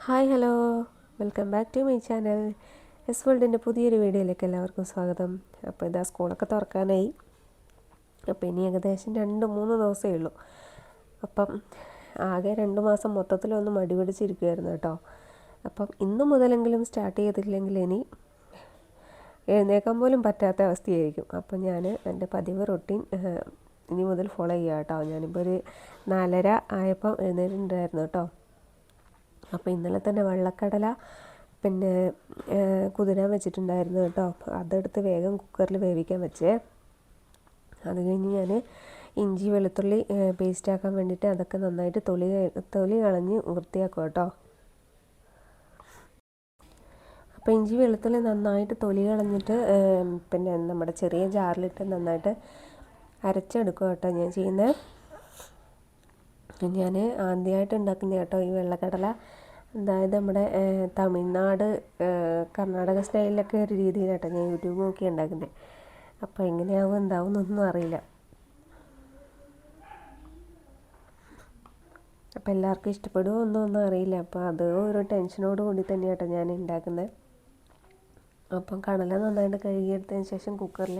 Hi hello, welcome back to my channel. S വേൾഡിൻ്റെ പുതിയൊരു വീഡിയോയിലേക്ക് എല്ലാവർക്കും സ്വാഗതം. അപ്പോൾ ഇതാ സ്കൂളൊക്കെ തുറക്കാനായി. അപ്പോൾ ഇനി ഏകദേശം 2-3 ദിവസമേ ഉള്ളൂ. അപ്പം ആകെ 2 മാസം മൊത്തത്തിലൊന്ന് മടി പിടിച്ചിരിക്കുമായിരുന്നു കേട്ടോ. അപ്പം ഇന്ന് മുതലെങ്കിലും സ്റ്റാർട്ട് ചെയ്തില്ലെങ്കിൽ ഇനി എഴുന്നേക്കാൻ പോലും പറ്റാത്ത അവസ്ഥയായിരിക്കും. അപ്പം ഞാൻ എൻ്റെ പതിവ് റൊട്ടീൻ ഇനി മുതൽ ഫോളോ ചെയ്യാം കേട്ടോ. ഞാനിപ്പോൾ ഒരു 4:30 ആയപ്പം എഴുന്നേറ്റിട്ടുണ്ടായിരുന്നു കേട്ടോ. അപ്പോൾ ഇന്നലെ തന്നെ വെള്ളക്കടല പിന്നെ കുതിരാൻ വെച്ചിട്ടുണ്ടായിരുന്നു കേട്ടോ. അതെടുത്ത് വേഗം കുക്കറിൽ വേവിക്കാൻ വെച്ചേ. അത് കഴിഞ്ഞ് ഞാൻ ഇഞ്ചി വെളുത്തുള്ളി പേസ്റ്റാക്കാൻ വേണ്ടിയിട്ട് അതൊക്കെ നന്നായിട്ട് തൊലി കളഞ്ഞ് വൃത്തിയാക്കും കേട്ടോ. അപ്പോൾ ഇഞ്ചി വെളുത്തുള്ളി നന്നായിട്ട് തൊലി കളഞ്ഞിട്ട് പിന്നെ നമ്മുടെ ചെറിയ ജാറിലിട്ട് നന്നായിട്ട് അരച്ചെടുക്കും കേട്ടോ ഞാൻ ചെയ്യുന്നത്. ഞാൻ ആദ്യമായിട്ട് ഉണ്ടാക്കുന്ന കേട്ടോ ഈ വെള്ളക്കടല. അതായത് നമ്മുടെ തമിഴ്നാട് കർണാടക സ്റ്റൈലിലൊക്കെ ഒരു രീതിയിലാട്ടോ ഞാൻ യൂട്യൂബ് നോക്കി ഉണ്ടാക്കുന്നത്. അപ്പോൾ എങ്ങനെയാവും എന്താവും എന്നൊന്നും അറിയില്ല. അപ്പോൾ എല്ലാവർക്കും ഇഷ്ടപ്പെടുമോ ഒന്നും അറിയില്ല. അപ്പോൾ അത് ഒരു ടെൻഷനോട് കൂടി തന്നെയാട്ടോ ഞാൻ ഉണ്ടാക്കുന്നത്. അപ്പം കടല നന്നായിട്ട് കഴുകിയെടുത്തതിന് ശേഷം കുക്കറിൽ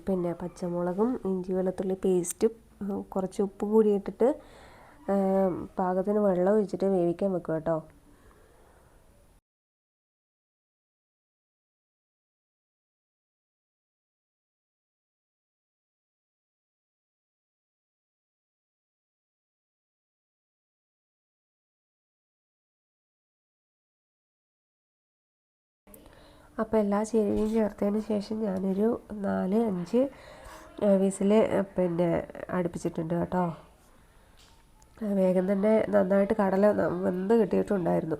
പിന്നെ പച്ചമുളകും ഇഞ്ചി വെളുത്തുള്ളി പേസ്റ്റും കുറച്ച് ഉപ്പ് കൂടി ഇട്ടിട്ട് പാകത്തിന് വെള്ളം ഒഴിച്ചിട്ട് വേവിക്കാൻ വെക്കുക കേട്ടോ. അപ്പോൾ എല്ലാ ചേരുവയും ചേർത്തതിന് ശേഷം ഞാനൊരു 4-5 വിസിൽ പിന്നെ അടുപ്പിച്ചിട്ടുണ്ട് കേട്ടോ. വേഗം തന്നെ നന്നായിട്ട് കടല വെന്ത് കിട്ടിയിട്ടുണ്ടായിരുന്നു.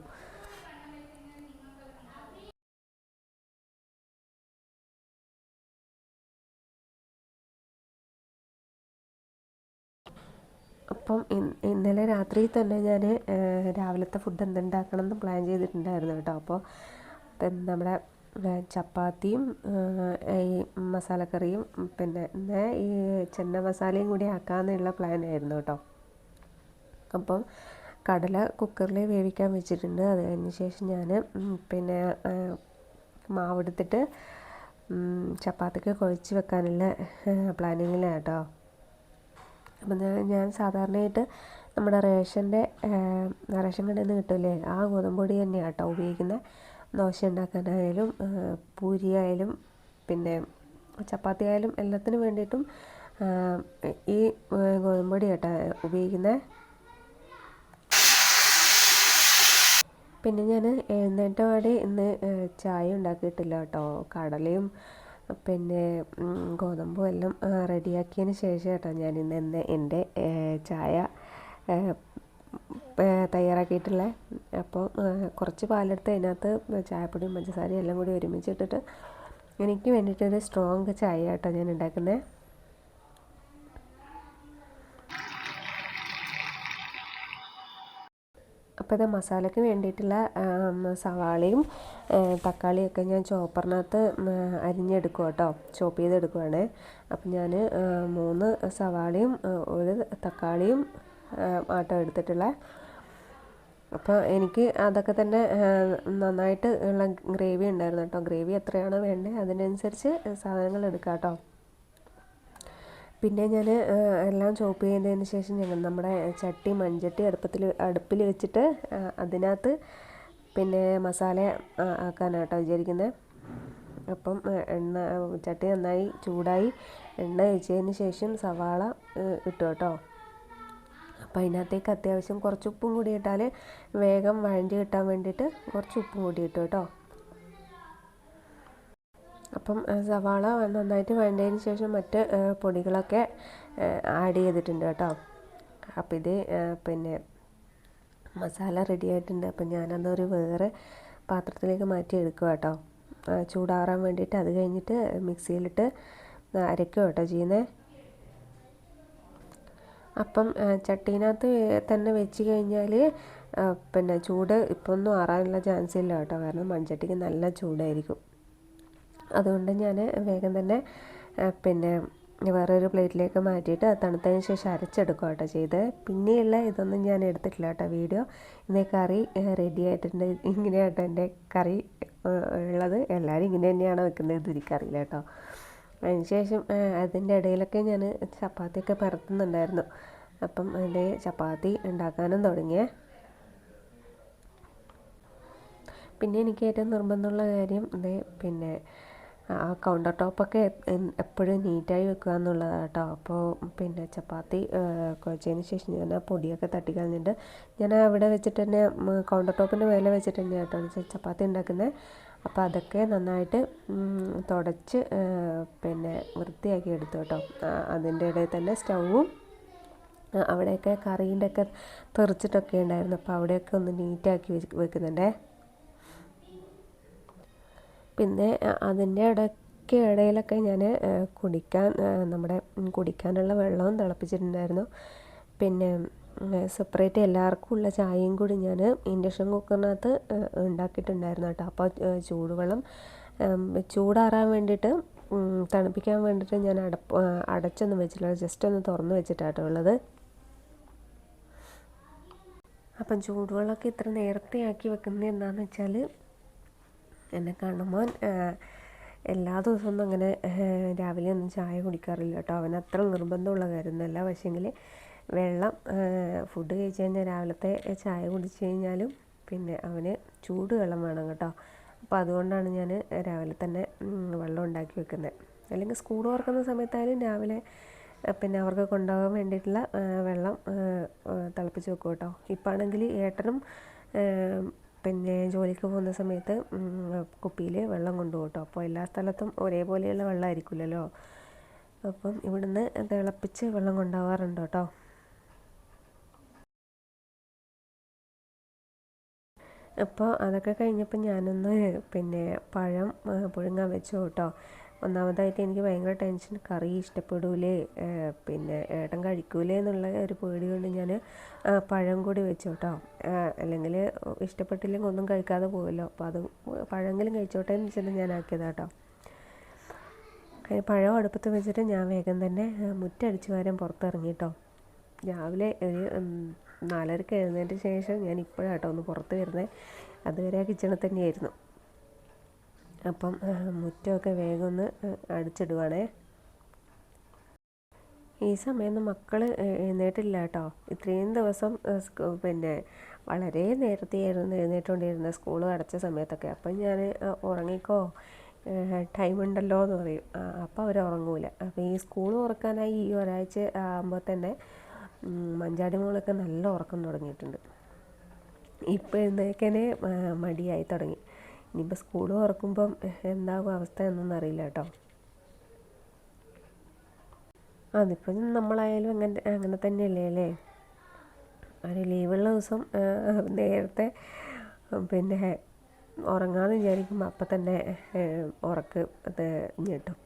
അപ്പം ഇന്നലെ രാത്രി തന്നെ ഞാൻ രാവിലത്തെ ഫുഡ് എന്തുണ്ടാക്കണം എന്ന് പ്ലാൻ ചെയ്തിട്ടുണ്ടായിരുന്നു കേട്ടോ. അപ്പോൾ നമ്മുടെ ചപ്പാത്തിയും ഈ മസാലക്കറിയും പിന്നെ ഈ ചെന്ന മസാലയും കൂടി ആക്കാമെന്നുള്ള പ്ലാനായിരുന്നു കേട്ടോ. അപ്പം കടല കുക്കറിൽ വേവിക്കാൻ വെച്ചിട്ടുണ്ട്. അത് കഴിഞ്ഞ ശേഷം ഞാൻ പിന്നെ മാവെടുത്തിട്ട് ചപ്പാത്തിക്ക് കുഴച്ച് വെക്കാനുള്ള പ്ലാനിങ്ങിലാണ് കേട്ടോ. അപ്പം ഞാൻ സാധാരണയായിട്ട് നമ്മുടെ റേഷൻ കടയിൽ നിന്ന് കിട്ടില്ലേ ആ ഗോതമ്പൊടി തന്നെയാണ് കേട്ടോ ഉപയോഗിക്കുന്നത്. ദോശ ഉണ്ടാക്കാനായാലും പൂരി ആയാലും പിന്നെ ചപ്പാത്തി ആയാലും എല്ലാത്തിനും വേണ്ടിയിട്ടും ഈ ഗോതമ്പൊടി കേട്ടോ ഉപയോഗിക്കുന്നത്. പിന്നെ ഞാൻ എഴുന്നേറ്റ പാടെ ഇന്ന് ചായ ഉണ്ടാക്കിയിട്ടില്ല കേട്ടോ. കടലയും പിന്നെ ഗോതമ്പും എല്ലാം റെഡിയാക്കിയതിന് ശേഷം കേട്ടോ ഞാൻ ഇന്ന് എൻ്റെ ചായ തയ്യാറാക്കിയിട്ടുള്ള. അപ്പോൾ കുറച്ച് പാലെടുത്ത് അതിനകത്ത് ചായപ്പൊടിയും പഞ്ചസാരയും എല്ലാം കൂടി ഒരുമിച്ചിട്ടിട്ട് എനിക്ക് വേണ്ടിയിട്ടൊരു സ്ട്രോങ് ചായ കേട്ടോ ഞാൻ ഉണ്ടാക്കുന്നത്. അപ്പോൾ ഇത് മസാലയ്ക്ക് വേണ്ടിയിട്ടുള്ള സവാളയും തക്കാളിയൊക്കെ ഞാൻ ചോപ്പറിനകത്ത് അരിഞ്ഞെടുക്കും കേട്ടോ. ചോപ്പ് ചെയ്തെടുക്കുവാണ്. അപ്പം ഞാൻ 3 സവാളയും 1 തക്കാളിയും ആട്ടോ എടുത്തിട്ടുള്ള. അപ്പോൾ എനിക്ക് അതൊക്കെ തന്നെ നന്നായിട്ട് ഉള്ള ഗ്രേവി ഉണ്ടായിരുന്നു കേട്ടോ. ഗ്രേവി എത്രയാണോ വേണ്ടത് അതിനനുസരിച്ച് സാധനങ്ങൾ എടുക്കാം കേട്ടോ. പിന്നെ ഞാൻ എല്ലാം ചോപ്പ് ചെയ്തതിന് ശേഷം ഞങ്ങൾ നമ്മുടെ മൺചട്ടി അടുപ്പിൽ വെച്ചിട്ട് അതിനകത്ത് പിന്നെ മസാല ആക്കാനാട്ടോ വിചാരിക്കുന്നത്. അപ്പം ചട്ടി നന്നായി ചൂടായി എണ്ണ ഒഴിച്ചതിന് ശേഷം സവാള ഇട്ടു കേട്ടോ. അപ്പോൾ അതിനകത്തേക്ക് അത്യാവശ്യം കുറച്ച് ഉപ്പും കൂടി ഇട്ടാൽ വേഗം വഴണ്ടി കിട്ടാൻ വേണ്ടിയിട്ട് കുറച്ച് ഉപ്പും കൂടി ഇട്ടു കേട്ടോ. അപ്പം സവാള നന്നായിട്ട് വഴണ്ടതിന് ശേഷം മറ്റ് പൊടികളൊക്കെ ആഡ് ചെയ്തിട്ടുണ്ട് കേട്ടോ. അപ്പം ഇത് പിന്നെ മസാല റെഡി ആയിട്ടുണ്ട്. അപ്പം ഞാനതൊരു വേറെ പാത്രത്തിലേക്ക് മാറ്റി എടുക്കുക കേട്ടോ. ചൂടാറാൻ വേണ്ടിയിട്ട്. അത് കഴിഞ്ഞിട്ട് മിക്സിയിലിട്ട് അരയ്ക്കുക കേട്ടോ ചെയ്യുന്നത്. അപ്പം ചട്ടീനകത്ത് തന്നെ വെച്ച് കഴിഞ്ഞാൽ പിന്നെ ചൂട് ഇപ്പോൾ ഒന്നും ആറാനുള്ള ചാൻസ് ഇല്ല കേട്ടോ. കാരണം മൺചട്ടിക്ക് നല്ല ചൂടായിരിക്കും. അതുകൊണ്ട് ഞാൻ വേഗം തന്നെ പിന്നെ വേറൊരു പ്ലേറ്റിലേക്ക് മാറ്റിയിട്ട് അത് തണുത്തതിന് ശേഷം അരച്ചെടുക്കുക കേട്ടോ ചെയ്ത്. പിന്നെയുള്ള ഇതൊന്നും ഞാൻ എടുത്തിട്ടില്ല കേട്ടോ വീഡിയോ. ഇന്നേ കറി റെഡി ആയിട്ടുണ്ട്. ഇങ്ങനെയാട്ടോ എൻ്റെ കറി ഉള്ളത്. എല്ലാവരും ഇങ്ങനെ തന്നെയാണ് വെക്കുന്നത് എനിക്കറിയില്ല കേട്ടോ. അതിനുശേഷം അതിൻ്റെ ഇടയിലൊക്കെ ഞാൻ ചപ്പാത്തിയൊക്കെ പരത്തുന്നുണ്ടായിരുന്നു. അപ്പം അതിൻ്റെ ചപ്പാത്തി ഉണ്ടാക്കാനും തുടങ്ങിയേ. പിന്നെ എനിക്ക് ഏറ്റവും നിർബന്ധമുള്ള കാര്യം പിന്നെ ആ കൗണ്ടർ ടോപ്പൊക്കെ എപ്പോഴും നീറ്റായി വെക്കുക എന്നുള്ളതാണ് കേട്ടോ. അപ്പോൾ പിന്നെ ചപ്പാത്തി കുഴച്ചതിന് ശേഷം ഞാൻ ആ പൊടിയൊക്കെ തട്ടിക്കളഞ്ഞിട്ട് ഞാൻ അവിടെ വെച്ചിട്ട് തന്നെ കൗണ്ടർ ടോപ്പിൻ്റെ മേലെ വെച്ചിട്ട് തന്നെ കേട്ടോ ചപ്പാത്തി ഉണ്ടാക്കുന്നത്. അപ്പോൾ അതൊക്കെ നന്നായിട്ട് തുടച്ച് പിന്നെ വൃത്തിയാക്കി എടുത്തു കേട്ടോ. അതിൻ്റെ ഇടയിൽ തന്നെ സ്റ്റൗവും അവിടെയൊക്കെ കറീൻ്റെ ഒക്കെ തെറിച്ചിട്ടൊക്കെ ഉണ്ടായിരുന്നു. അപ്പോൾ അവിടെയൊക്കെ ഒന്ന് നീറ്റാക്കി വെക്കുന്നുണ്ടേ. പിന്നെ അതിൻ്റെ ഇടയിലൊക്കെ ഞാൻ നമ്മുടെ കുടിക്കാനുള്ള വെള്ളവും തിളപ്പിച്ചിട്ടുണ്ടായിരുന്നു. പിന്നെ സെപ്പറേറ്റ് എല്ലാവർക്കും ഉള്ള ചായയും കൂടി ഞാൻ ഇൻഡക്ഷൻ കുക്കറിനകത്ത് ഉണ്ടാക്കിയിട്ടുണ്ടായിരുന്നു കേട്ടോ. അപ്പോൾ ചൂടുവെള്ളം ചൂടാറാൻ വേണ്ടിയിട്ട് തണുപ്പിക്കാൻ വേണ്ടിയിട്ട് ഞാൻ അടച്ചൊന്നും വെച്ചില്ല, ജസ്റ്റ് ഒന്ന് തുറന്ന് വെച്ചിട്ടാട്ടോ ഉള്ളത്. അപ്പം ചൂടുവെള്ളമൊക്കെ ഇത്ര നേരത്തെ ആക്കി വെക്കുന്നത് എന്താണെന്ന് വെച്ചാൽ എന്നെ കാണുമ്പോൾ എല്ലാ ദിവസമൊന്നും അങ്ങനെ രാവിലെ ഒന്നും ചായ കുടിക്കാറില്ല കേട്ടോ. അവന് അത്ര നിർബന്ധമുള്ള കാര്യമൊന്നുമല്ല. പക്ഷേങ്കിൽ വെള്ളം ഫുഡ് കഴിച്ച് കഴിഞ്ഞാൽ രാവിലത്തെ ചായ കുടിച്ച് കഴിഞ്ഞാലും പിന്നെ അവന് ചൂട് വെള്ളം വേണം കേട്ടോ. അപ്പോൾ അതുകൊണ്ടാണ് ഞാൻ രാവിലെ തന്നെ വെള്ളം ഉണ്ടാക്കി വെക്കുന്നത്. അല്ലെങ്കിൽ സ്കൂൾ തുറക്കുന്ന സമയത്തായാലും രാവിലെ പിന്നെ അവർക്ക് കൊണ്ടുപോകാൻ വേണ്ടിയിട്ടുള്ള വെള്ളം തിളപ്പിച്ച് വെക്കും കേട്ടോ. ഇപ്പം ആണെങ്കിൽ ഏട്ടനും പിന്നെ ജോലിക്ക് പോകുന്ന സമയത്ത് കുപ്പിയിൽ വെള്ളം കൊണ്ടുപോകും കേട്ടോ. അപ്പോൾ എല്ലാ സ്ഥലത്തും ഒരേപോലെയുള്ള വെള്ളമായിരിക്കില്ലല്ലോ. അപ്പം ഇവിടുന്ന് തിളപ്പിച്ച് വെള്ളം കൊണ്ടുപോകാറുണ്ട് കേട്ടോ. അപ്പോൾ അതൊക്കെ കഴിഞ്ഞപ്പോൾ ഞാനൊന്ന് പിന്നെ പഴം പുഴുങ്ങാൻ വെച്ചു കേട്ടോ. ഒന്നാമതായിട്ട് എനിക്ക് ഭയങ്കര ടെൻഷൻ, കറി ഇഷ്ടപ്പെടൂലേ, പിന്നെ ഏട്ടൻ കഴിക്കൂലേ എന്നുള്ള ഒരു പേടി കൊണ്ട് ഞാൻ പഴം കൂടി വെച്ചു കേട്ടോ. അല്ലെങ്കിൽ ഇഷ്ടപ്പെട്ടില്ലെങ്കിൽ ഒന്നും കഴിക്കാതെ പോകുമല്ലോ. അപ്പോൾ അത് പഴമെങ്കിലും കഴിച്ചോട്ടെ എന്ന് വെച്ചിട്ട് ഞാൻ ആക്കിയതാട്ടോ. പഴം അടുപ്പത്ത് വെച്ചിട്ട് ഞാൻ വേഗം തന്നെ മുറ്റടിച്ച് വാരാൻ പുറത്തിറങ്ങി കേട്ടോ. രാവിലെ ഒരു 4:30 എഴുന്നേറ്റ ശേഷം ഞാൻ ഇപ്പോഴാട്ടോ ഒന്ന് പുറത്ത് വരുന്നത്. അതുവരെ കിച്ചണിൽ തന്നെയായിരുന്നു. അപ്പം മുറ്റമൊക്കെ വേഗം ഒന്ന് അടിച്ചിടുവാണേ. ഈ സമയമൊന്നും മക്കൾ എഴുന്നേറ്റില്ല കേട്ടോ. ഇത്രയും ദിവസം പിന്നെ വളരെ നേരത്തെയായിരുന്നു എഴുന്നേറ്റുകൊണ്ടിരുന്നത് സ്കൂൾ അടച്ച സമയത്തൊക്കെ. അപ്പം ഞാൻ ഉറങ്ങിക്കോ, ടൈം ഉണ്ടല്ലോ എന്ന് പറയും. അപ്പോൾ അവർ ഉറങ്ങൂല. അപ്പോൾ ഈ സ്കൂൾ തുറക്കാനായി ഈ ഒരാഴ്ച ആകുമ്പോൾ തന്നെ മഞ്ചാടി മോളൊക്കെ നല്ല ഉറക്കം തുടങ്ങിയിട്ടുണ്ട്. ഇപ്പോൾ എഴുന്നേൽക്കാനേ മടിയായി തുടങ്ങി. ഇനിയിപ്പോൾ സ്കൂൾ തുറക്കുമ്പം എന്താകും അവസ്ഥ എന്നൊന്നും അറിയില്ല കേട്ടോ. അതിപ്പം നമ്മളായാലും അങ്ങനെ തന്നെയല്ലേ അല്ലേ. ഒരു ലീവുള്ള ദിവസം നേരത്തെ പിന്നെ ഉറങ്ങാമെന്ന് വിചാരിക്കുമ്പോൾ അപ്പം തന്നെ ഉറക്ക് ഞെട്ടും.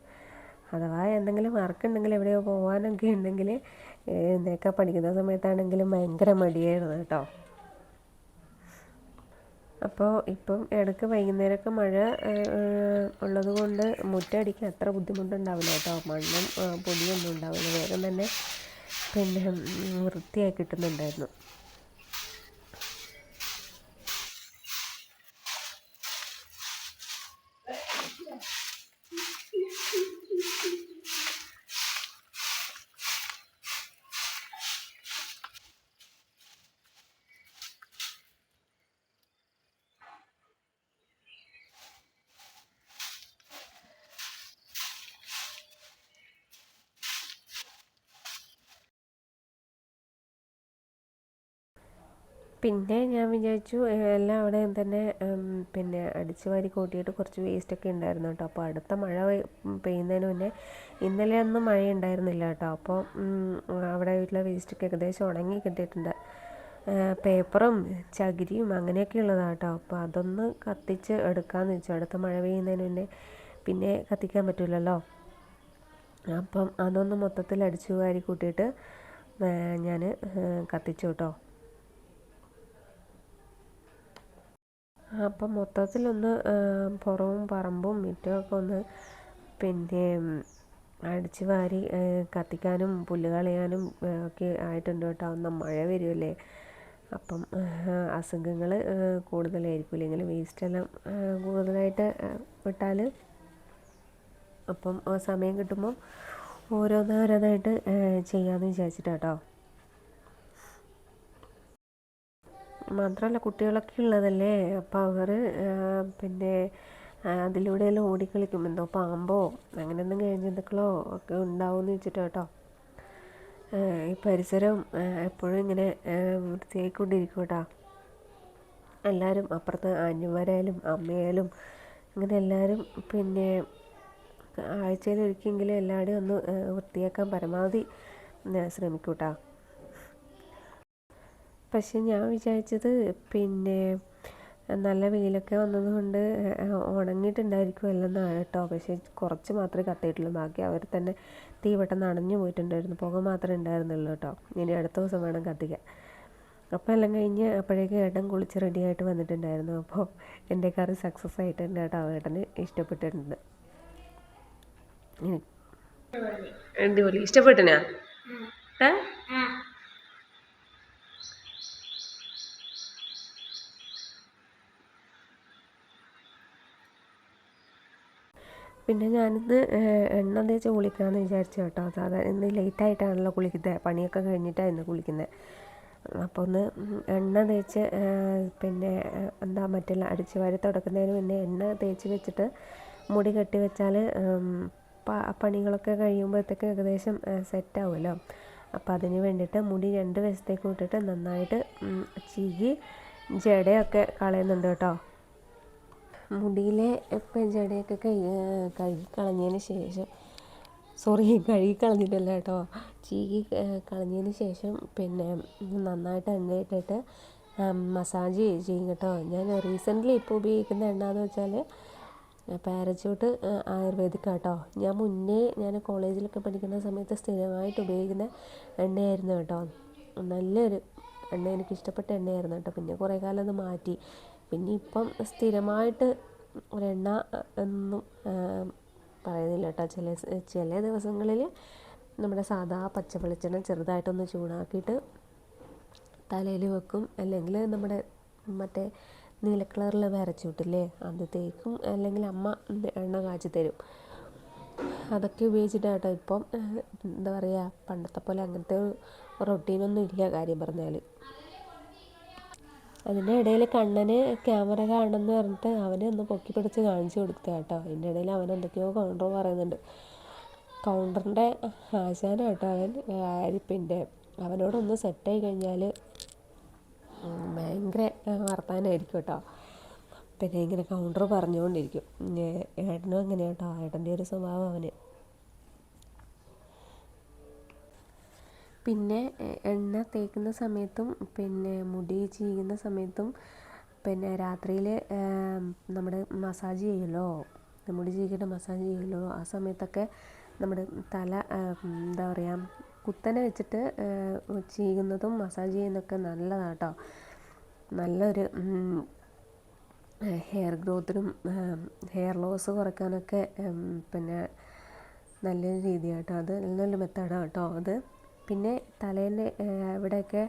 അഥവാ എന്തെങ്കിലും വർക്കുണ്ടെങ്കിൽ എവിടെയോ പോകാനൊക്കെ ഉണ്ടെങ്കിൽ എന്നൊക്കെ പഠിക്കുന്ന സമയത്താണെങ്കിലും ഭയങ്കര മടിയായിരുന്നു കേട്ടോ. അപ്പോൾ ഇപ്പം ഇടയ്ക്ക് വൈകുന്നേരമൊക്കെ മഴ ഉള്ളത് കൊണ്ട് മുറ്റടിക്കാൻ അത്ര ബുദ്ധിമുട്ടുണ്ടാവില്ല കേട്ടോ. മണ്ണും പൊടിയൊന്നും ഉണ്ടാവില്ല. വേഗം തന്നെ പിന്നെ വൃത്തിയായി കിട്ടുന്നുണ്ടായിരുന്നു. പിന്നെ ഞാൻ വിചാരിച്ചു എല്ലാം അവിടെ തന്നെ പിന്നെ അടിച്ചു വാരി കൂട്ടിയിട്ട് കുറച്ച് വേസ്റ്റൊക്കെ ഉണ്ടായിരുന്നു കേട്ടോ. അപ്പോൾ അടുത്ത മഴ പെയ്യുന്നതിന് മുന്നേ ഇന്നലെ ഒന്നും മഴ ഉണ്ടായിരുന്നില്ല കേട്ടോ. അപ്പോൾ അവിടെ വീട്ടിലെ വേസ്റ്റൊക്കെ ഏകദേശം ഉണങ്ങി കിട്ടിയിട്ടുണ്ട്. പേപ്പറും ചകിരിയും അങ്ങനെയൊക്കെ ഉള്ളതാണ് കേട്ടോ. അപ്പോൾ അതൊന്ന് കത്തിച്ച് എടുക്കാമെന്ന് വെച്ചു. അടുത്ത മഴ പെയ്യുന്നതിന് മുന്നേ പിന്നെ കത്തിക്കാൻ പറ്റില്ലല്ലോ. അപ്പം അതൊന്ന് മൊത്തത്തിൽ അടിച്ചു വാരി കൂട്ടിയിട്ട് ഞാൻ കത്തിച്ചു കേട്ടോ. അപ്പം മൊത്തത്തിലൊന്ന് പുറവും പറമ്പും മുറ്റമൊക്കെ ഒന്ന് പിന്നെ അടിച്ച് വാരി കത്തിക്കാനും പുല്ല് കളയാനും ഒക്കെ ആയിട്ടുണ്ട് കേട്ടോ. ഒന്നും മഴ വരുമല്ലേ, അപ്പം അസുഖങ്ങൾ കൂടുതലായിരിക്കും. ഇല്ലെങ്കിൽ വേസ്റ്റെല്ലാം കൂടുതലായിട്ട് വിട്ടാൽ അപ്പം സമയം കിട്ടുമ്പം ഓരോന്നായിട്ട് ചെയ്യാമെന്ന് വിചാരിച്ചിട്ടാണ് കേട്ടോ. മാത്രമല്ല കുട്ടികളൊക്കെ ഉള്ളതല്ലേ, അപ്പോൾ അവർ പിന്നെ അതിലൂടെയെല്ലാം ഓടിക്കളിക്കും. എന്തോ പാമ്പോ അങ്ങനെ എന്തെങ്കിലും ജന്തുക്കളോ ഒക്കെ ഉണ്ടാവുമെന്ന് വെച്ചിട്ടാണ് കേട്ടോ. ഈ പരിസരം എപ്പോഴും ഇങ്ങനെ വൃത്തിയായിക്കൊണ്ടിരിക്കും കേട്ടോ. എല്ലാവരും അപ്പുറത്ത് ആന്റിമാരായാലും അമ്മയായാലും അങ്ങനെ എല്ലാവരും പിന്നെ ആഴ്ചയിൽ ഒരിക്കലെങ്കിലും എല്ലാവരും ഒന്ന് വൃത്തിയാക്കാൻ പരമാവധി ശ്രമിക്കും കേട്ടോ. പക്ഷെ ഞാൻ വിചാരിച്ചത് പിന്നെ നല്ല വെയിലൊക്കെ വന്നതുകൊണ്ട് ഉണങ്ങിയിട്ടുണ്ടായിരിക്കുമല്ലോ എന്നാണ് കേട്ടോ. പക്ഷേ കുറച്ച് മാത്രമേ കത്തിയിട്ടുള്ളൂ, ബാക്കി അവർ തന്നെ തീ പെട്ടെന്ന് അണഞ്ഞു പോയിട്ടുണ്ടായിരുന്നു. പുക മാത്രമേ ഉണ്ടായിരുന്നുള്ളൂ കേട്ടോ. ഇനി അടുത്ത ദിവസം വേണം കത്തിക്കാൻ. അപ്പോൾ എല്ലാം കഴിഞ്ഞ് അപ്പോഴേക്കും ഏട്ടൻ കുളിച്ച് റെഡിയായിട്ട് വന്നിട്ടുണ്ടായിരുന്നു. അപ്പോൾ എൻ്റെ കറി സക്സസ് ആയിട്ടുണ്ട് കേട്ടോ. ഏട്ടന് ഇഷ്ടപ്പെട്ടിട്ടുണ്ട്. അടിപൊളി, ഇഷ്ടപ്പെട്ടിനാ? പിന്നെ ഞാനിന്ന് എണ്ണ തേച്ച് കുളിക്കാമെന്ന് വിചാരിച്ചു കേട്ടോ. സാധാരണ ഇന്ന് ലേറ്റായിട്ടാണല്ലോ കുളിക്കുന്നത്, പണിയൊക്കെ കഴിഞ്ഞിട്ടാണ് ഇന്ന് കുളിക്കുന്നത്. അപ്പോൾ ഒന്ന് എണ്ണ തേച്ച് പിന്നെ എന്താ മറ്റുള്ള അടിച്ച് വാരി തുടക്കുന്നതിന് മുന്നേ എണ്ണ തേച്ച് വെച്ചിട്ട് മുടി കെട്ടി വെച്ചാൽ പണികളൊക്കെ കഴിയുമ്പോഴത്തേക്ക് ഏകദേശം സെറ്റാവുമല്ലോ. അപ്പോൾ അതിന് വേണ്ടിയിട്ട് മുടി 2 വശത്തേക്ക് ഇട്ടിട്ട് നന്നായിട്ട് ചീകി ജടയൊക്കെ കളയുന്നുണ്ട് കേട്ടോ. മുടിയിലെ ഇപ്പം ജടയൊക്കെ കഴുകി കളഞ്ഞതിന് ശേഷം കഴുകി കളഞ്ഞിട്ടല്ല കേട്ടോ, ചീകി കളഞ്ഞതിന് ശേഷം പിന്നെ നന്നായിട്ട് എണ്ണയിട്ടിട്ട് മസാജ് ചെയ്യും കേട്ടോ. ഞാൻ റീസെൻ്റ്ലി ഇപ്പോൾ ഉപയോഗിക്കുന്ന എണ്ണ എന്ന് വെച്ചാൽ പാരച്യൂട്ട് ആയുർവേദിക് കേട്ടോ. ഞാൻ കോളേജിലൊക്കെ പഠിക്കുന്ന സമയത്ത് സ്ഥിരമായിട്ട് ഉപയോഗിക്കുന്ന എണ്ണയായിരുന്നു കേട്ടോ. നല്ലൊരു എണ്ണ, എനിക്കിഷ്ടപ്പെട്ട എണ്ണയായിരുന്നു കേട്ടോ. പിന്നെ കുറേ കാലം അത് മാറ്റി. പിന്നെ ഇപ്പം സ്ഥിരമായിട്ട് ഒരെണ്ണ എന്നും പറയുന്നില്ല കേട്ടോ. ചില ദിവസങ്ങളിൽ നമ്മുടെ സാധാ പച്ച വെളിച്ചെണ്ണ ചെറുതായിട്ടൊന്ന് ചൂടാക്കിയിട്ട് തലയിൽ വെക്കും, അല്ലെങ്കിൽ നമ്മുടെ മറ്റേ നീല കളറിൽ പാരച്യൂട്ടില്ലേ അത് തേക്കും, അല്ലെങ്കിൽ അമ്മ എണ്ണ കാച്ചി തരും. അതൊക്കെ ഉപയോഗിച്ചിട്ടാണ് കേട്ടോ. ഇപ്പം എന്താ പറയുക, പണ്ടത്തെ പോലെ അങ്ങനത്തെ റൊട്ടീനൊന്നും ഇല്ല കാര്യം പറഞ്ഞാൽ. അതിൻ്റെ ഇടയിൽ കണ്ണന് ക്യാമറ കാണണമെന്ന് പറഞ്ഞിട്ട് അവനെ ഒന്ന് പൊക്കി പിടിച്ച് കാണിച്ചു കൊടുത്ത കേട്ടോ. അതിൻ്റെ ഇടയിൽ അവൻ എന്തൊക്കെയോ കൗണ്ടർ പറയുന്നുണ്ട്. കൗണ്ടറിൻ്റെ ആശാനാണ് കേട്ടോ അവൻ. പിന്നെ അവനോടൊന്ന് സെറ്റായി കഴിഞ്ഞാൽ ഭയങ്കര വർത്താനമായിരിക്കും കേട്ടോ. പിന്നെ ഇങ്ങനെ കൗണ്ടർ പറഞ്ഞുകൊണ്ടിരിക്കും. ഏട്ടനും അങ്ങനെ കേട്ടോ, ഏട്ടൻ്റെ ഒരു സ്വഭാവം അവന്. പിന്നെ എണ്ണ തേക്കുന്ന സമയത്തും പിന്നെ മുടി ചീകുന്ന സമയത്തും പിന്നെ രാത്രിയിൽ നമ്മുടെ മസാജ് ചെയ്യുമല്ലോ, മുടി ചീകിയിട്ട് മസാജ് ചെയ്യുമല്ലോ, ആ സമയത്തൊക്കെ നമ്മുടെ തല എന്താ പറയുക കുത്തനെ വെച്ചിട്ട് ചീകുന്നതും മസാജ് ചെയ്യുന്നതൊക്കെ നല്ലതാണ് കേട്ടോ. നല്ലൊരു ഹെയർ ഗ്രോത്തിനും ഹെയർ ലോസ് കുറയ്ക്കാനൊക്കെ പിന്നെ നല്ലൊരു രീതിയാണ് കേട്ടോ. അത് നല്ലൊരു മെത്തേഡാണ് കേട്ടോ അത്. പിന്നെ തലേൻ്റെ ഇവിടെയൊക്കെ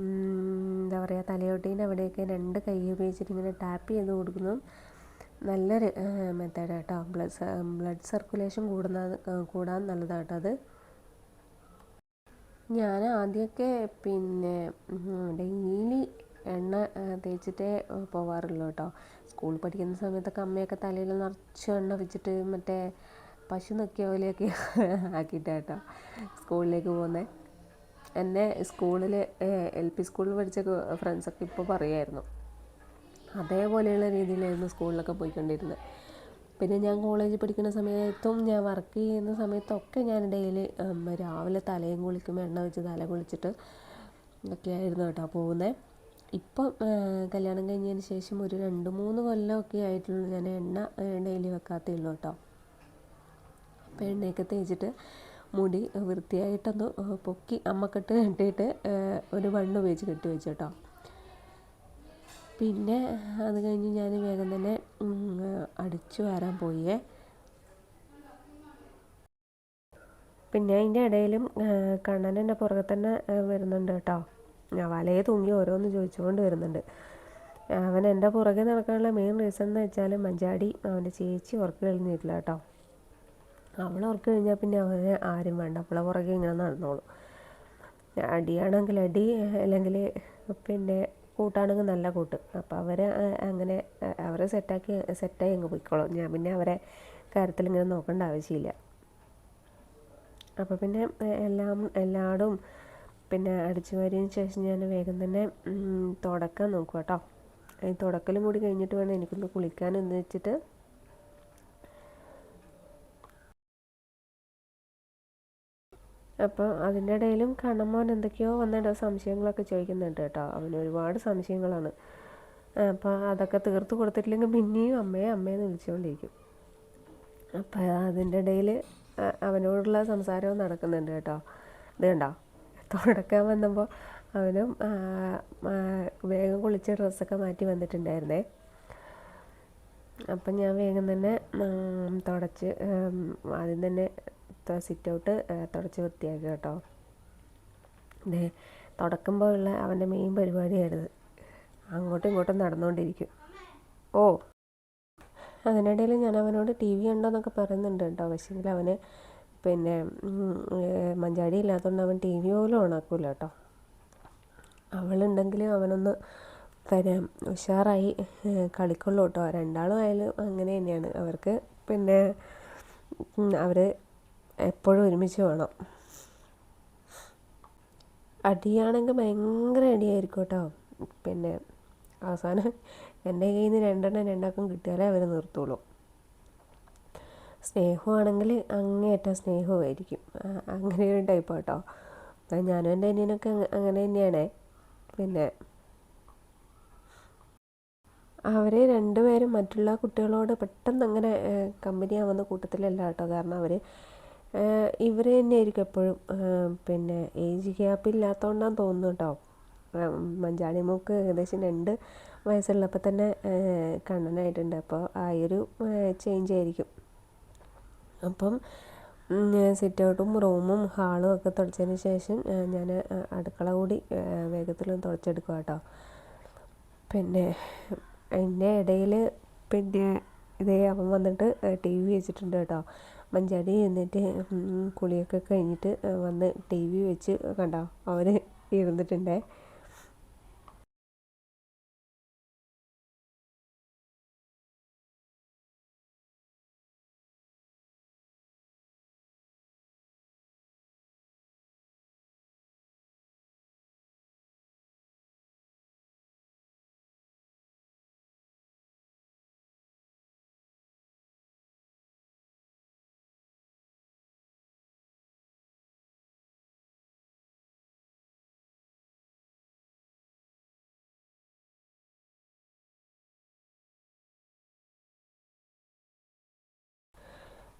എന്താ പറയുക, തലയോട്ടീൻ്റെ അവിടെയൊക്കെ 2 കൈ ഉപയോഗിച്ചിട്ട് ഇങ്ങനെ ടാപ്പ് ചെയ്ത് കൊടുക്കുന്നതും നല്ലൊരു മെത്തേഡാണ് കേട്ടോ. ബ്ലഡ് സർക്കുലേഷൻ കൂടാൻ നല്ലതാണ് കേട്ടോ അത്. ഞാൻ ആദ്യമൊക്കെ പിന്നെ ഡെയിലി എണ്ണ തേച്ചിട്ടേ പോവാറുള്ളൂ കേട്ടോ. സ്കൂളിൽ പഠിക്കുന്ന സമയത്തൊക്കെ അമ്മയൊക്കെ തലയിൽ നിറച്ച് എണ്ണ വെച്ചിട്ട് മറ്റേ പശു നക്കിയ പോലെയൊക്കെ ആക്കിയിട്ടാണ് കേട്ടോ സ്കൂളിലേക്ക് പോകുന്നത്. എന്നെ സ്കൂളിൽ LP സ്കൂളിൽ പഠിച്ച ഫ്രണ്ട്സൊക്കെ ഇപ്പോൾ പറയുമായിരുന്നു, അതേപോലെയുള്ള രീതിയിലായിരുന്നു സ്കൂളിലൊക്കെ പോയിക്കൊണ്ടിരുന്നത്. പിന്നെ ഞാൻ കോളേജിൽ പഠിക്കുന്ന സമയത്തും ഞാൻ വർക്ക് ചെയ്യുന്ന സമയത്തൊക്കെ ഞാൻ ഡെയിലി രാവിലെ തലയും കുളിക്കുമ്പോൾ എണ്ണ വെച്ച് തല കുളിച്ചിട്ട് ഒക്കെ ആയിരുന്നു കേട്ടോ പോകുന്നത്. ഇപ്പം കല്യാണം കഴിഞ്ഞതിന് ശേഷം ഒരു 2-3 കൊല്ലമൊക്കെ ആയിട്ടുള്ളൂ ഞാൻ എണ്ണ ഡെയിലി വെക്കാത്തേ ഉള്ളൂ കേട്ടോ. അപ്പോൾ എണ്ണയൊക്കെ തേച്ചിട്ട് മുടി വൃത്തിയായിട്ടൊന്ന് പൊക്കി അമ്മക്കെട്ട് കെട്ടിയിട്ട് ഒരു ബണ്ണ് ഉപയോഗിച്ച് കെട്ടി വെച്ചു കേട്ടോ. പിന്നെ അത് കഴിഞ്ഞ് ഞാൻ വേഗം തന്നെ അടിച്ചു വാരാൻ പോയേ. പിന്നെ അതിൻ്റെ ഇടയിലും കണ്ണൻ എൻ്റെ പുറകെ തന്നെ വരുന്നുണ്ട് കേട്ടോ. വലയെ തൂങ്ങി ഓരോന്ന് ചോദിച്ചുകൊണ്ട് വരുന്നുണ്ട്. അവൻ എൻ്റെ പുറകെ നടക്കാനുള്ള മെയിൻ റീസൺ എന്ന് വെച്ചാൽ മഞ്ചാടി അവൻ്റെ ചേച്ചി ഉറക്കം കഴിഞ്ഞിട്ടില്ല കേട്ടോ. അവൾ ഉറക്കം കഴിഞ്ഞാൽ പിന്നെ അവനെ ആരും വേണ്ട, അവളെ പുറകെ ഇങ്ങനെ നടന്നോളൂ. അടിയാണെങ്കിൽ അടി, അല്ലെങ്കിൽ പിന്നെ കൂട്ടാണെങ്കിൽ നല്ല കൂട്ട്. അപ്പോൾ അവർ അങ്ങനെ അവരെ സെറ്റായി അങ്ങ് പോയിക്കോളും. ഞാൻ പിന്നെ അവരെ കാര്യത്തിൽ ഇങ്ങനെ നോക്കേണ്ട ആവശ്യമില്ല. അപ്പോൾ പിന്നെ എല്ലായിടും പിന്നെ അടിച്ചു വാരിയതിന് ശേഷം ഞാൻ വേഗം തന്നെ തുടക്കാൻ നോക്കും കേട്ടോ. ഈ തുടക്കലും കൂടി കഴിഞ്ഞിട്ട് വേണം എനിക്കൊന്ന് കുളിക്കാനെന്ന് വെച്ചിട്ട്. അപ്പോൾ അതിൻ്റെ ഇടയിലും കണ്ണമ്മോൻ എന്തൊക്കെയോ വന്നിട്ട് സംശയങ്ങളൊക്കെ ചോദിക്കുന്നുണ്ട് കേട്ടോ. അവന് ഒരുപാട് സംശയങ്ങളാണ്. അപ്പോൾ അതൊക്കെ തീർത്ത് കൊടുത്തിട്ടില്ലെങ്കിൽ പിന്നെയും അമ്മയെന്ന് വിളിച്ചുകൊണ്ടിരിക്കും. അപ്പോൾ അതിൻ്റെ ഇടയിൽ അവനോടുള്ള സംസാരവും നടക്കുന്നുണ്ട് കേട്ടോ. ഇത് കണ്ടോ, തുടക്കാൻ വന്നപ്പോൾ അവനും വേഗം കുളിച്ച ഡ്രസ്സൊക്കെ മാറ്റി വന്നിട്ടുണ്ടായിരുന്നേ. അപ്പം ഞാൻ വേഗം തന്നെ തുടച്ച് ആദ്യം തന്നെ സിറ്റ് ഔട്ട് തുടച്ച് വൃത്തിയാക്കി കേട്ടോ. തുടക്കുമ്പോൾ ഉള്ള അവൻ്റെ മെയിൻ പരിപാടിയായിരുന്നു. അങ്ങോട്ടും ഇങ്ങോട്ടും നടന്നുകൊണ്ടിരിക്കും. അതിനിടയിൽ ഞാൻ അവനോട് TV ഉണ്ടോയെന്നൊക്കെ പറയുന്നുണ്ട് കേട്ടോ. പക്ഷേങ്കിൽ അവന് പിന്നെ മഞ്ചാടി ഇല്ലാത്തതുകൊണ്ട് അവൻ TV പോലും ഓണാക്കൂല കേട്ടോ. അവളുണ്ടെങ്കിൽ അവനൊന്ന് പിന്നെ ഉഷാറായി കളിക്കുള്ളൂ കേട്ടോ. രണ്ടാളും ആയാലും അങ്ങനെ തന്നെയാണ്. അവർക്ക് പിന്നെ അവർ എപ്പോഴും ഒരുമിച്ച് വേണം. അടിയാണെങ്കിൽ ഭയങ്കര അടിയായിരിക്കും കേട്ടോ. പിന്നെ അവസാനം എൻ്റെ കയ്യിൽ നിന്ന് രണ്ടാക്കും കിട്ടിയാലേ അവർ നിർത്തുള്ളൂ. സ്നേഹമാണെങ്കിൽ അങ്ങേയറ്റം സ്നേഹമായിരിക്കും. അങ്ങനെ ഒരു ടൈപ്പ് കേട്ടോ. ഞാനും എൻ്റെ അനിയനൊക്കെ അങ്ങനെ തന്നെയാണേ. പിന്നെ അവർ രണ്ടുപേരും മറ്റുള്ള കുട്ടികളോട് പെട്ടെന്ന് അങ്ങനെ കമ്പനിയാവുന്ന കൂട്ടത്തിലല്ല കേട്ടോ. കാരണം ഇവർ തന്നെയായിരിക്കും എപ്പോഴും പിന്നെ ഏജ് ഗ്യാപ്പ് ഇല്ലാത്തതുകൊണ്ടാന്ന് തോന്നുന്നു കേട്ടോ. മഞ്ചാടി മൂക്ക് ഏകദേശം 2 വയസ്സുള്ളപ്പോൾ തന്നെ കണ്ണനായിട്ടുണ്ട്. അപ്പോൾ ആ ഒരു ചേഞ്ച് ആയിരിക്കും. അപ്പം സിറ്റ് ഔട്ടും റൂമും ഹാളും ഒക്കെ തുടച്ചതിന് ശേഷം ഞാൻ അടുക്കള കൂടി വേഗത്തിലൊന്ന് തുടച്ചെടുക്കുക കേട്ടോ. പിന്നെ അതിൻ്റെ ഇടയിൽ പിന്നെ അവൻ വന്നിട്ട് TV വെച്ചിട്ടുണ്ട് കേട്ടോ. മഞ്ചാടി എന്നിട്ട് കുളിയൊക്കെ കഴിഞ്ഞിട്ട് വന്ന് TV വെച്ച് കണ്ടോ അവൻ ഇരുന്നിട്ടുണ്ടേ.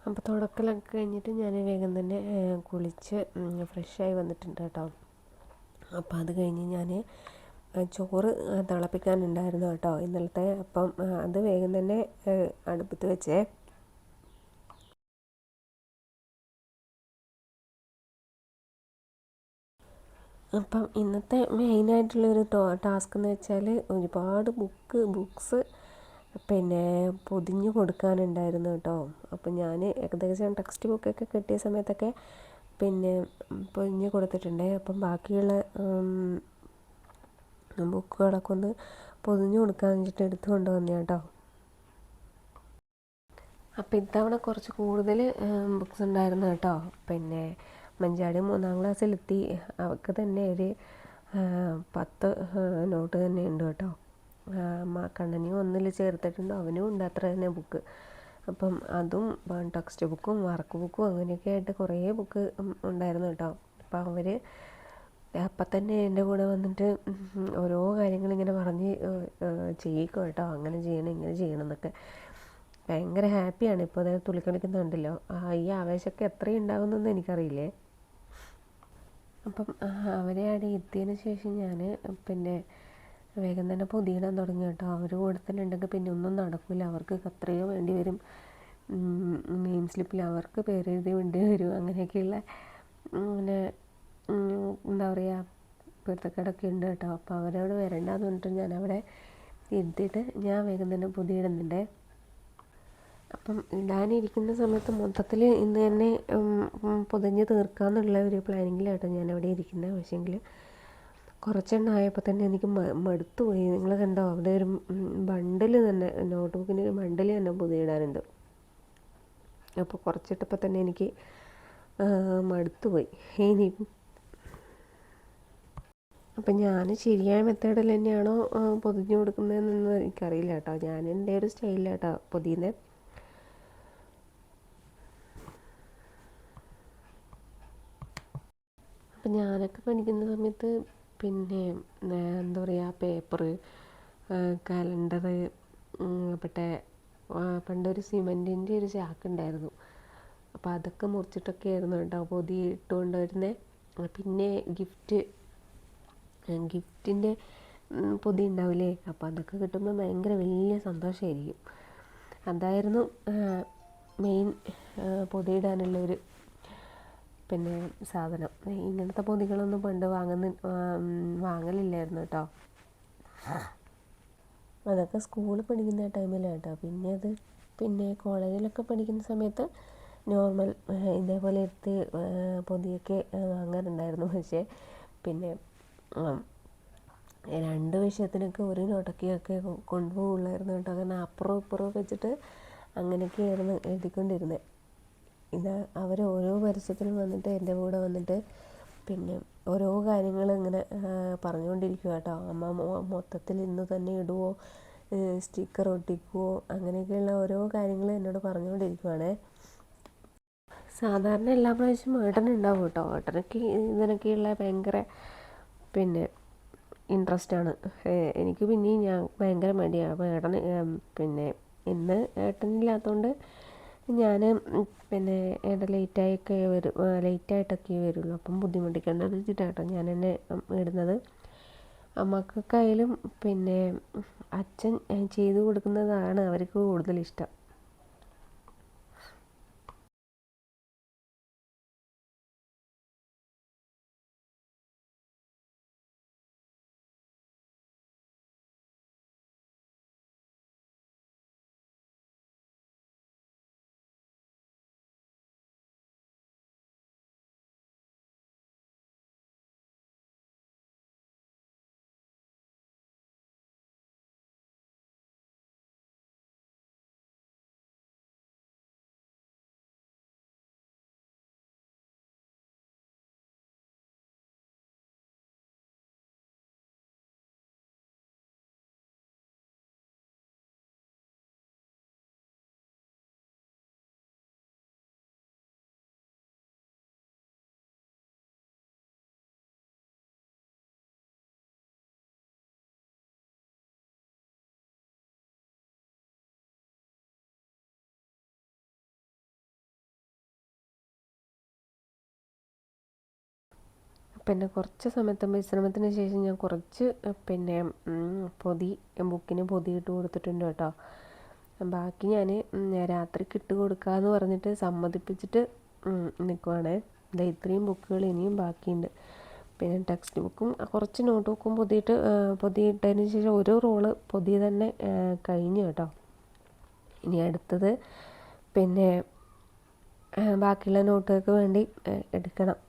അപ്പോൾ തുടക്കലൊക്കെ കഴിഞ്ഞിട്ട് ഞാൻ വേഗം തന്നെ കുളിച്ച് ഫ്രഷായി വന്നിട്ടുണ്ട് കേട്ടോ. അപ്പോൾ അത് കഴിഞ്ഞ് ഞാൻ ചോറ് തിളപ്പിക്കാനുണ്ടായിരുന്നു കേട്ടോ ഇന്നലത്തെ. അപ്പം അത് വേഗം തന്നെ അടുപ്പത്ത് വെച്ചേ. അപ്പം ഇന്നത്തെ മെയിനായിട്ടുള്ളൊരു ടാസ്ക് എന്ന് വെച്ചാൽ ഒരുപാട് ബുക്സ് പിന്നെ പൊതിഞ്ഞ് കൊടുക്കാനുണ്ടായിരുന്നു കേട്ടോ. അപ്പം ഞാൻ ഏകദേശം ടെക്സ്റ്റ് ബുക്കൊക്കെ കിട്ടിയ സമയത്തൊക്കെ പിന്നെ പൊതിഞ്ഞ് കൊടുത്തിട്ടുണ്ട്. അപ്പം ബാക്കിയുള്ള ബുക്കുകളൊക്കെ ഒന്ന് പൊതിഞ്ഞ് കൊടുക്കാമെന്ന് വെച്ചിട്ട് എടുത്തു കൊണ്ടുവന്നു കേട്ടോ. അപ്പം ഇത്തവണ കുറച്ച് കൂടുതൽ ബുക്സ് ഉണ്ടായിരുന്നു കേട്ടോ. പിന്നെ മഞ്ചാടി 3ാം ക്ലാസ്സിലെത്തി. അവൾക്ക് തന്നെ ഒരു 10 നോട്ട് തന്നെ ഉണ്ട് കേട്ടോ. കണ്ണനെയും 1ൽ ചേർത്തിട്ടുണ്ട്. അവനും ഉണ്ട് അത്ര തന്നെ ബുക്ക്. അപ്പം അതും ടെക്സ്റ്റ് ബുക്കും വർക്ക് ബുക്കും അങ്ങനെയൊക്കെ ആയിട്ട് കുറേ ബുക്ക് ഉണ്ടായിരുന്നു കേട്ടോ. അപ്പം അവർ അപ്പം തന്നെ എൻ്റെ കൂടെ വന്നിട്ട് ഓരോ കാര്യങ്ങളിങ്ങനെ പറഞ്ഞ് ചെയ്യിക്കും കേട്ടോ. അങ്ങനെ ചെയ്യണം ഇങ്ങനെ ചെയ്യണം എന്നൊക്കെ. ഭയങ്കര ഹാപ്പിയാണ്. ഇപ്പോൾ അതായത് തുള്ളിക്കളിക്കുന്നുണ്ടല്ലോ. ഈ ആവേശമൊക്കെ എത്രയും ഉണ്ടാകുമെന്നൊന്നും എനിക്കറിയില്ലേ. അപ്പം അവരെ അവിടെ എത്തിയതിന് ശേഷം ഞാൻ പിന്നെ വേഗം തന്നെ പൊതിയിടാൻ തുടങ്ങി കേട്ടോ. അവർ കൂടെ തന്നെ ഉണ്ടെങ്കിൽ പിന്നെ ഒന്നും നടക്കില്ല. അവർക്ക് അത്രയോ വേണ്ടി വരും. നെയിം സ്ലിപ്പിൽ അവർക്ക് പേരെഴുതി വേണ്ടി വരും. അങ്ങനെയൊക്കെയുള്ള പിന്നെ എന്താ പറയുക പൊരുത്തക്കേടൊക്കെ ഉണ്ട് കേട്ടോ. അപ്പോൾ അവരോട് വരണ്ടാന്ന് പറഞ്ഞിട്ട് ഞാനവിടെ ഇരുത്തിയിട്ട് ഞാൻ വേഗം തന്നെ പുതിയിടുന്നുണ്ട്. അപ്പം ഇടാനിരിക്കുന്ന സമയത്ത് മൊത്തത്തിൽ ഇന്ന് തന്നെ പൊതിഞ്ഞ് തീർക്കാമെന്നുള്ള ഒരു പ്ലാനിങ്ങിലാട്ടോ ഞാനവിടെ ഇരിക്കുന്നത്. പക്ഷേങ്കിൽ കുറച്ചെണ്ണം ആയപ്പോൾ തന്നെ എനിക്ക് മടുത്തു പോയി. നിങ്ങൾ കണ്ടോ, അവിടെ ഒരു ബണ്ടിൽ തന്നെ, നോട്ട്ബുക്കിന് ഒരു ബണ്ടിൽ തന്നെ പുതിയിടാനുണ്ട്. അപ്പോൾ കുറച്ചിട്ടപ്പോൾ തന്നെ എനിക്ക് മടുത്തു പോയി. ഇനി അപ്പം ഞാൻ ശരിയായ മെത്തേഡിൽ തന്നെയാണോ പൊതിഞ്ഞു കൊടുക്കുന്നതെന്നൊന്നും എനിക്കറിയില്ല കേട്ടോ. ഞാൻ എൻ്റെ ഒരു സ്റ്റൈലിലാട്ടോ പൊതിയുന്നത്. അപ്പം ഞാനൊക്കെ പഠിക്കുന്ന സമയത്ത് പിന്നെ എന്താ പറയുക, പേപ്പറ്, കലണ്ടറ്, മറ്റേ പണ്ടൊരു സിമൻറ്റിൻ്റെ ഒരു ചാക്കുണ്ടായിരുന്നു. അപ്പോൾ അതൊക്കെ മുറിച്ചിട്ടൊക്കെ ആയിരുന്നു കേട്ടോ പൊതി ഇട്ടുകൊണ്ട് വരുന്നത്. പിന്നെ ഗിഫ്റ്റിൻ്റെ പൊതി ഉണ്ടാവില്ലേ, അപ്പോൾ അതൊക്കെ കിട്ടുമ്പോൾ ഭയങ്കര വലിയ സന്തോഷമായിരിക്കും. അതായിരുന്നു മെയിൻ പൊതിയിടാനുള്ളൊരു പിന്നെ സാധനം. ഇങ്ങനത്തെ പൊതികളൊന്നും പണ്ട് വാങ്ങലില്ലായിരുന്നു കേട്ടോ. അതൊക്കെ സ്കൂളിൽ പഠിക്കുന്ന ടൈമിലാണ് കേട്ടോ. പിന്നെ കോളേജിലൊക്കെ പഠിക്കുന്ന സമയത്ത് നോർമൽ ഇതേപോലെ എടുത്ത് പൊതിയൊക്കെ വാങ്ങാറുണ്ടായിരുന്നു. പക്ഷേ പിന്നെ 2 വിഷയത്തിനൊക്കെ ഒരു നോട്ടൊക്കെയൊക്കെ കൊണ്ടുപോകുള്ളായിരുന്നു കേട്ടോ. കാരണം അപ്പുറവും ഇപ്പുറവും വെച്ചിട്ട് അങ്ങനെയൊക്കെയായിരുന്നു എഴുതിക്കൊണ്ടിരുന്നത്. അവർ ഓരോ പരസ്യത്തിനും വന്നിട്ട് എൻ്റെ കൂടെ വന്നിട്ട് പിന്നെ ഓരോ കാര്യങ്ങൾ ഇങ്ങനെ പറഞ്ഞുകൊണ്ടിരിക്കുക കേട്ടോ. അമ്മ മൊത്തത്തിൽ ഇന്ന് തന്നെ ഇടുവോ, സ്റ്റിക്കർ ഒട്ടിക്കുവോ, അങ്ങനെയൊക്കെയുള്ള ഓരോ കാര്യങ്ങൾ എന്നോട് പറഞ്ഞുകൊണ്ടിരിക്കുവാണേ. സാധാരണ എല്ലാ പ്രാവശ്യവും ഏട്ടനുണ്ടാവും കേട്ടോ. ഏട്ടനൊക്കെ ഇതിനൊക്കെയുള്ള ഭയങ്കര പിന്നെ ഇൻട്രസ്റ്റാണ്. എനിക്ക് പിന്നെയും ഞാൻ ഭയങ്കര മടിയാണ്. അപ്പോൾ ഏട്ടന് പിന്നെ ഇന്ന് ഏട്ടനില്ലാത്തതുകൊണ്ട് ഞാൻ പിന്നെ ലേറ്റായിട്ടൊക്കെ വരുള്ളൂ. അപ്പം ബുദ്ധിമുട്ടിക്കേണ്ടത് വെച്ചിട്ടാട്ടോ ഞാൻ എന്നെ ഇടുന്നത്. മക്കൾക്കായാലും പിന്നെ അച്ഛൻ ചെയ്തു കൊടുക്കുന്നതാണ് അവർക്ക് കൂടുതലിഷ്ടം. പിന്നെ കുറച്ച് സമയത്ത് വിശ്രമത്തിന് ശേഷം ഞാൻ കുറച്ച് പിന്നെ ബുക്കിന് പൊതിയിട്ട് കൊടുത്തിട്ടുണ്ട് കേട്ടോ. ബാക്കി ഞാൻ രാത്രിക്ക് ഇട്ട് കൊടുക്കാമെന്ന് പറഞ്ഞിട്ട് സമ്മതിപ്പിച്ചിട്ട് നിൽക്കുവാണേ. ഇത്രയും ബുക്കുകൾ ഇനിയും ബാക്കിയുണ്ട്. പിന്നെ ടെക്സ്റ്റ് ബുക്കും കുറച്ച് നോട്ട് ബുക്കും പൊതിയിട്ടതിന് ശേഷം ഒരു റോള് പൊതി തന്നെ കഴിഞ്ഞു കേട്ടോ. ഇനി അടുത്തത് പിന്നെ ബാക്കിയുള്ള നോട്ടുകൾക്ക് വേണ്ടി എടുക്കണം.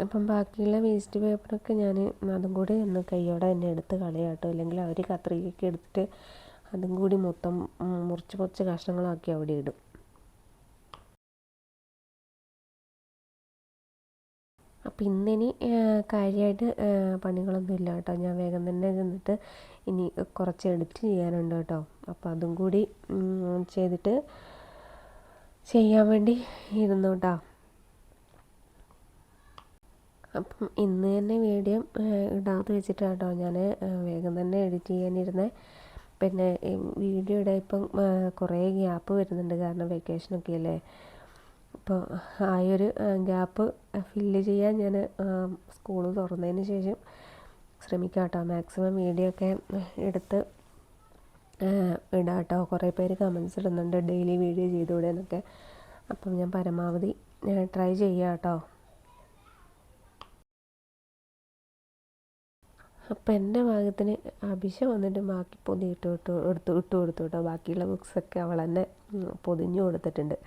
അപ്പം ബാക്കിയുള്ള വേസ്റ്റ് പേപ്പറൊക്കെ ഞാൻ അതും കൂടി ഒന്ന് കൈയോടെ തന്നെ എടുത്ത് കളയാം കേട്ടോ. അല്ലെങ്കിൽ അവർ കത്രികയൊക്കെ എടുത്തിട്ട് അതും കൂടി മൊത്തം മുറിച്ച് കഷ്ണങ്ങളാക്കി അവിടെ ഇടും. അപ്പം ഇന്നിനി കാര്യമായിട്ട് പണികളൊന്നും ഇല്ല കേട്ടോ. ഞാൻ വേഗം തന്നെ ചെന്നിട്ട് ഇനി കുറച്ച് എഡിറ്റ് ചെയ്യാനുണ്ട് കേട്ടോ. അപ്പോൾ അതും കൂടി ചെയ്യാൻ വേണ്ടി ഇരുന്നു കേട്ടോ. അപ്പം ഇന്ന് തന്നെ വീഡിയോ ഇടാതെ വെച്ചിട്ടാട്ടോ ഞാൻ വേഗം തന്നെ എഡിറ്റ് ചെയ്യാനിരുന്നത്. പിന്നെ വീഡിയോ ഇടാൻ ഇപ്പം കുറേ ഗ്യാപ്പ് വരുന്നുണ്ട്, കാരണം വെക്കേഷനൊക്കെ അല്ലേ. അപ്പോൾ ആ ഒരു ഗ്യാപ്പ് ഫില്ല് ചെയ്യാൻ ഞാൻ സ്കൂൾ തുറന്നതിന് ശേഷം ശ്രമിക്കാം കേട്ടോ. മാക്സിമം വീഡിയോ ഒക്കെ എടുത്ത് ഇടാം കേട്ടോ. കുറേ പേര് കമൻസ് ഇടുന്നുണ്ട് ഡെയിലി വീഡിയോ ചെയ്തുകൂടെ എന്നൊക്കെ. അപ്പം ഞാൻ പരമാവധി ട്രൈ ചെയ്യാം കേട്ടോ. അപ്പം എൻ്റെ ഭാഗത്തിന് അഭിഷ വന്നിട്ട് ബാക്കി പൊതി ഇട്ട് കൊടുത്തു കേട്ടോ. ബാക്കിയുള്ള ബുക്സൊക്കെ അവൾ തന്നെ പൊതിഞ്ഞു കൊടുത്തിട്ടുണ്ട്.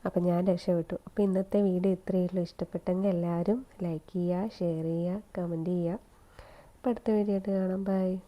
അപ്പം ഞാൻ രക്ഷപ്പെട്ടു. അപ്പോൾ ഇന്നത്തെ വീഡിയോ ഇത്രയേ ഉള്ളൂ. ഇഷ്ടപ്പെട്ടെങ്കിൽ എല്ലാവരും ലൈക്ക് ചെയ്യുക, ഷെയർ ചെയ്യുക, കമൻറ്റ് ചെയ്യുക. അപ്പോൾ അടുത്ത വീഡിയോ ആയിട്ട് കാണാം. ബൈ.